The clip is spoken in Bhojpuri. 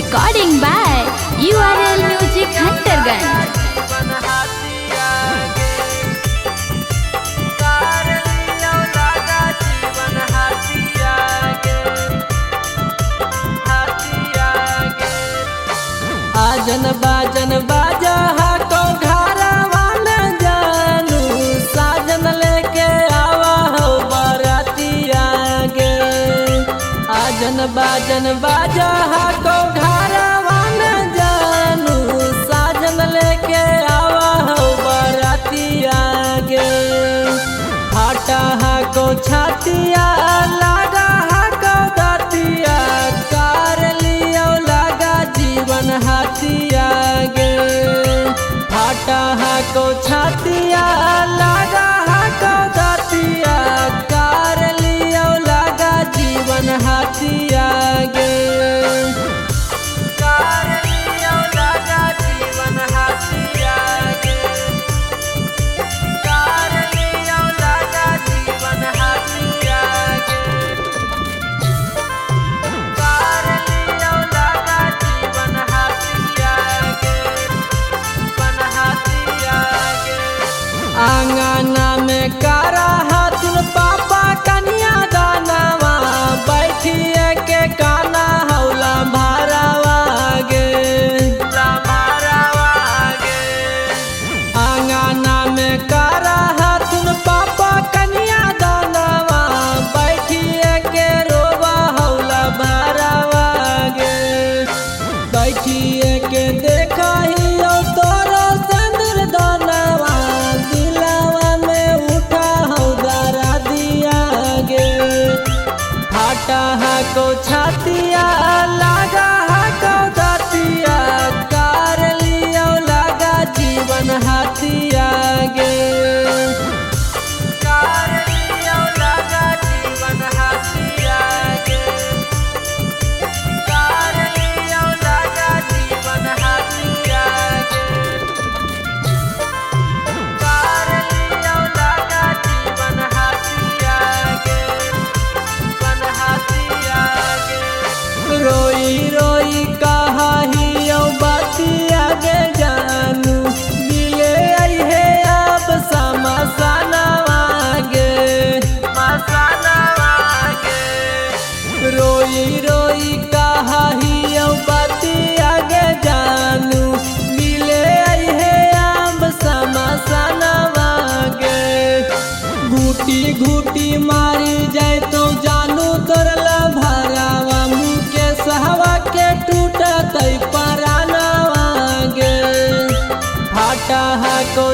Recording by URL Music Hunterganj. आजन बाजन बाजा हाको घरवा में जानू साजन लेके आवा हो बरातिया गे। आजन बाजन बाजा हाको घरवा में जानू साजन लेके आवा हो बरातिया गे। फाटा हाको छातिया लगा हाको दातिया कार लियो लगा जीवन हाथिया गे। फाटा हाको छातिया लगा हाको दातिया कार लियो लगा जीवन हाथिया गे। कार लियो लगा जीवन हाथिया गे। कार लियो लगा जीवन हाथिया गे। कार लियो लगा जीवन हाथिया गे। जीवन हाथिया गे। आंगना में कारा हाथुन पापा कन्या दानवा बैठिए के काना हौला भारवा गे। आंगना में कारा हाथुन पापा कन्या दानवा बैठिए के रोवा हौला भारवा गे। बैठिए के देखा ही तोरो सिंदूर दानवा दिलवा में उठा हो दरा दिया गे। फाटा हाको छातिया लगा हाको दातिया कार लियो लगा जीवन हाथिया गे। कार लियो लगा जीवन हाथिया गे। कार लियो लगा जीवन हाथिया गे। कार लियो लगा जीवन हाथिया गे। जीवन हाथिया गे। रोई रोई कहा ही बातिया गे जानू मिले आई है अब समासानवा गे। मसानवा गे। रोई रोई कहा ही बातिया गे जानू मिले आई है अब समासानवा गे। घूटी घूटी मारी जाए तो जानू तोरला भरावा मुँह के सहवा के टूटा तई परानवा गे। फाटा हाको